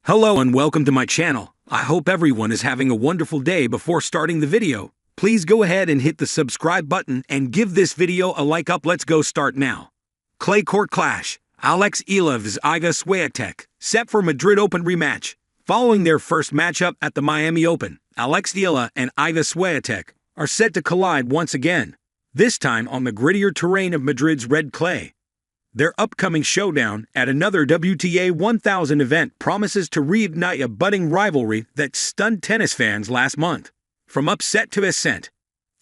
Hello and welcome to my channel. I hope everyone is having a wonderful day. Before starting the video, please go ahead and hit the subscribe button and give this video a like up. Let's go start now. Clay court clash. Eala vs Iga Swiatek, set for Madrid Open rematch. Following their first matchup at the Miami Open, Eala and Iga Swiatek are set to collide once again, this time on the grittier terrain of Madrid's red clay. Their upcoming showdown at another WTA 1000 event promises to reignite a budding rivalry that stunned tennis fans last month. From upset to ascent,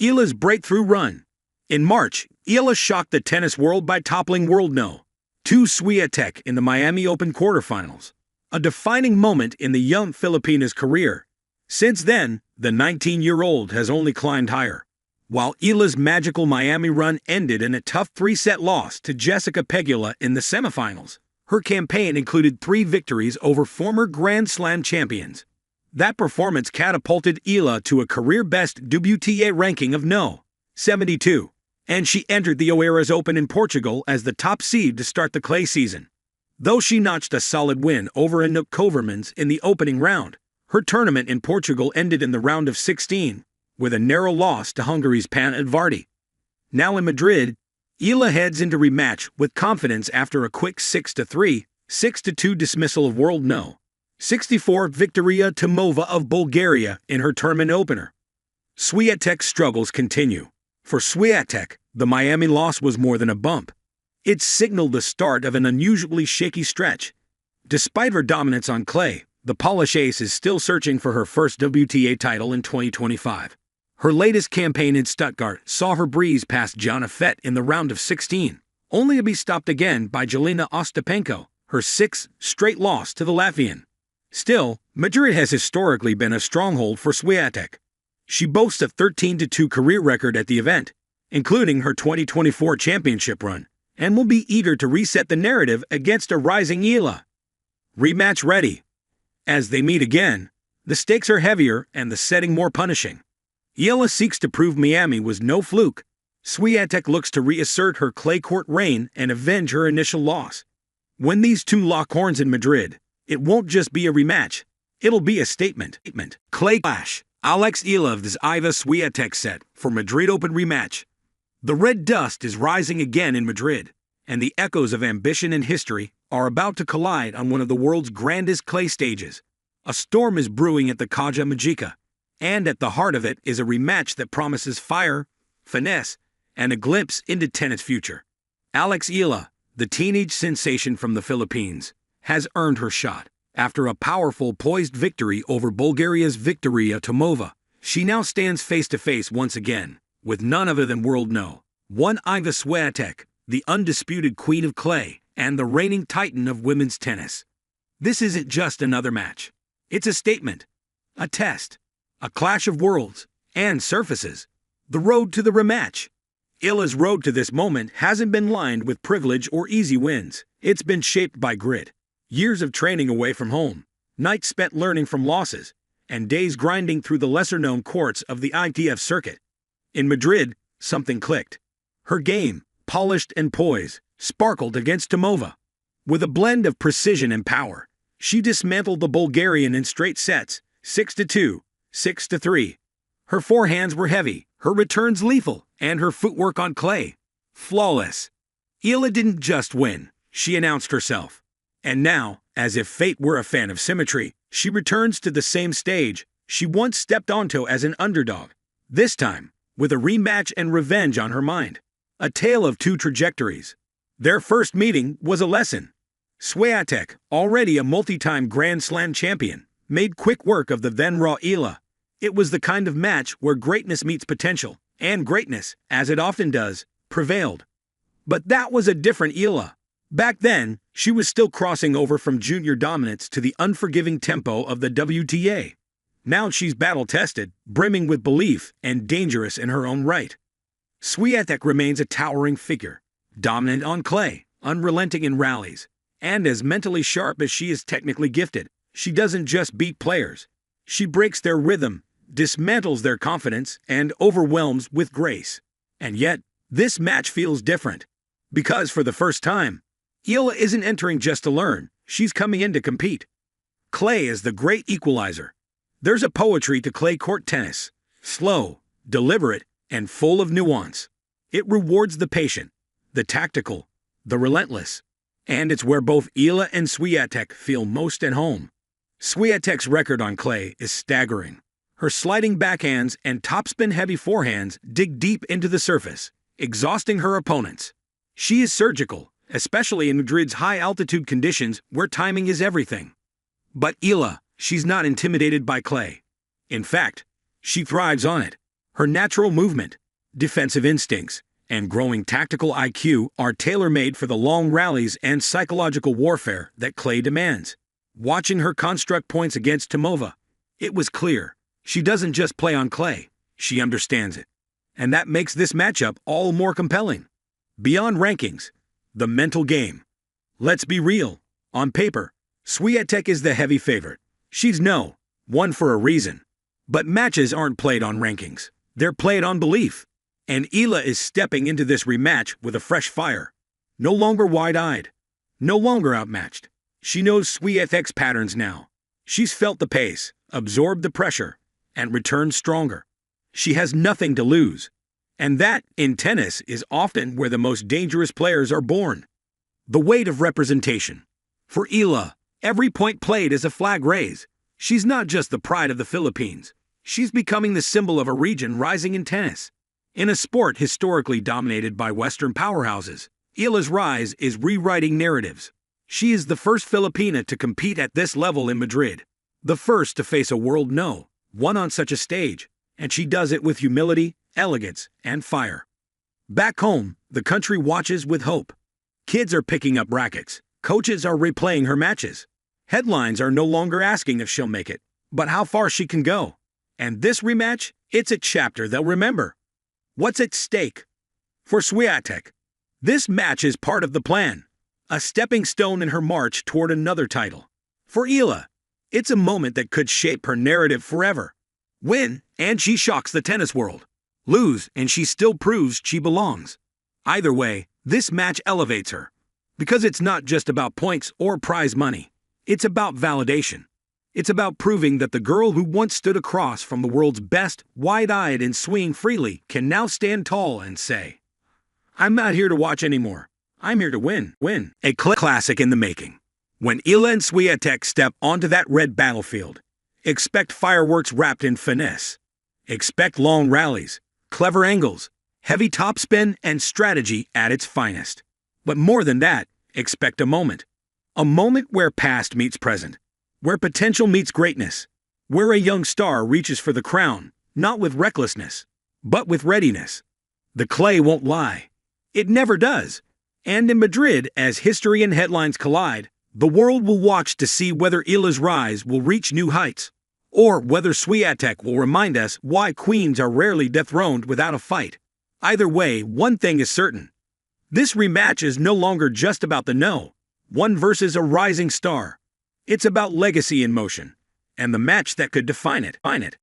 Eala's breakthrough run. In March, Eala shocked the tennis world by toppling world No. 2 Swiatek in the Miami Open quarterfinals, a defining moment in the young Filipina's career. Since then, the 19-year-old has only climbed higher. While Eala's magical Miami run ended in a tough 3-set loss to Jessica Pegula in the semifinals, her campaign included 3 victories over former Grand Slam champions. That performance catapulted Eala to a career-best WTA ranking of No. 72, and she entered the Oeiras Open in Portugal as the top seed to start the clay season. Though she notched a solid win over Anouk Kovermans in the opening round, her tournament in Portugal ended in the round of 16, with a narrow loss to Hungary's Pan Edvardi. Now in Madrid, Eala heads into rematch with confidence after a quick 6-3, 6-2 dismissal of world No. 64 Victoria Tomova of Bulgaria in her tournament opener. Swiatek's struggles continue. For Swiatek, the Miami loss was more than a bump. It signaled the start of an unusually shaky stretch. Despite her dominance on clay, the Polish ace is still searching for her first WTA title in 2025. Her latest campaign in Stuttgart saw her breeze past Jana Fett in the round of 16, only to be stopped again by Jelena Ostapenko, her 6th straight loss to the Latvian. Still, Madrid has historically been a stronghold for Swiatek. She boasts a 13-2 career record at the event, including her 2024 championship run, and will be eager to reset the narrative against a rising Eala. Rematch ready. As they meet again, the stakes are heavier and the setting more punishing. Eala seeks to prove Miami was no fluke. Swiatek looks to reassert her clay court reign and avenge her initial loss. When these two lock horns in Madrid, it won't just be a rematch, it'll be a statement. Clay clash. Eala vs Iga Swiatek set for Madrid Open rematch. The red dust is rising again in Madrid, and the echoes of ambition and history are about to collide on one of the world's grandest clay stages. A storm is brewing at the Caja Magica, and at the heart of it is a rematch that promises fire, finesse, and a glimpse into tennis' future. Eala, the teenage sensation from the Philippines, has earned her shot. After a powerful, poised victory over Bulgaria's Victoria Tomova, she now stands face-to-face once again with none other than world No. 1 Iga Swiatek, the undisputed queen of clay and the reigning titan of women's tennis. This isn't just another match. It's a statement, a test, a clash of worlds and surfaces. The road to the rematch. Eala's road to this moment hasn't been lined with privilege or easy wins. It's been shaped by grit, years of training away from home, nights spent learning from losses, and days grinding through the lesser-known courts of the ITF circuit. In Madrid, something clicked. Her game, polished and poised, sparkled against Tomova. With a blend of precision and power, she dismantled the Bulgarian in straight sets, 6-2, 6-3. Her forehands were heavy, her returns lethal, and her footwork on clay flawless. Eala didn't just win, she announced herself. And now, as if fate were a fan of symmetry, she returns to the same stage she once stepped onto as an underdog, this time with a rematch and revenge on her mind. A tale of two trajectories. Their first meeting was a lesson. Swiatek, already a multi-time Grand Slam champion, made quick work of the then-raw Eala. It was the kind of match where greatness meets potential, and greatness, as it often does, prevailed. But that was a different Eala. Back then, she was still crossing over from junior dominance to the unforgiving tempo of the WTA. Now she's battle-tested, brimming with belief, and dangerous in her own right. Swiatek remains a towering figure, dominant on clay, unrelenting in rallies, and as mentally sharp as she is technically gifted. She doesn't just beat players. She breaks their rhythm, dismantles their confidence, and overwhelms with grace. And yet, this match feels different. Because for the first time, Eala isn't entering just to learn, she's coming in to compete. Clay is the great equalizer. There's a poetry to clay court tennis. Slow, deliberate, and full of nuance. It rewards the patient, the tactical, the relentless. And it's where both Eala and Swiatek feel most at home. Swiatek's record on clay is staggering. Her sliding backhands and topspin-heavy forehands dig deep into the surface, exhausting her opponents. She is surgical, especially in Madrid's high-altitude conditions where timing is everything. But Eala, she's not intimidated by clay. In fact, she thrives on it. Her natural movement, defensive instincts, and growing tactical IQ are tailor-made for the long rallies and psychological warfare that clay demands. Watching her construct points against Tomova, it was clear. She doesn't just play on clay, she understands it. And that makes this matchup all more compelling. Beyond rankings, the mental game. Let's be real. On paper, Swiatek is the heavy favorite. She's won for a reason. But matches aren't played on rankings. They're played on belief. And Eala is stepping into this rematch with a fresh fire. No longer wide-eyed. No longer outmatched. She knows Swiatek's patterns now. She's felt the pace, absorbed the pressure, and returned stronger. She has nothing to lose. And that, in tennis, is often where the most dangerous players are born. The weight of representation. For Eala, every point played is a flag raise. She's not just the pride of the Philippines. She's becoming the symbol of a region rising in tennis. In a sport historically dominated by Western powerhouses, Eala's rise is rewriting narratives. She is the first Filipina to compete at this level in Madrid. The first to face a world one on such a stage. And she does it with humility, elegance, and fire. Back home, the country watches with hope. Kids are picking up rackets. Coaches are replaying her matches. Headlines are no longer asking if she'll make it, but how far she can go. And this rematch, it's a chapter they'll remember. What's at stake? For Swiatek, this match is part of the plan, a stepping stone in her march toward another title. For Eala, it's a moment that could shape her narrative forever. Win, and she shocks the tennis world. Lose, and she still proves she belongs. Either way, this match elevates her. Because it's not just about points or prize money. It's about validation. It's about proving that the girl who once stood across from the world's best, wide-eyed and swinging freely, can now stand tall and say, "I'm not here to watch anymore. I'm here to win." A classic in the making. When Eala and Swiatek step onto that red battlefield, expect fireworks wrapped in finesse. Expect long rallies, clever angles, heavy topspin, and strategy at its finest. But more than that, expect a moment. A moment where past meets present. Where potential meets greatness. Where a young star reaches for the crown, not with recklessness, but with readiness. The clay won't lie. It never does. And in Madrid, as history and headlines collide, the world will watch to see whether Eala's rise will reach new heights, or whether Swiatek will remind us why queens are rarely dethroned without a fight. Either way, one thing is certain. This rematch is no longer just about the one versus a rising star. It's about legacy in motion, and the match that could define it.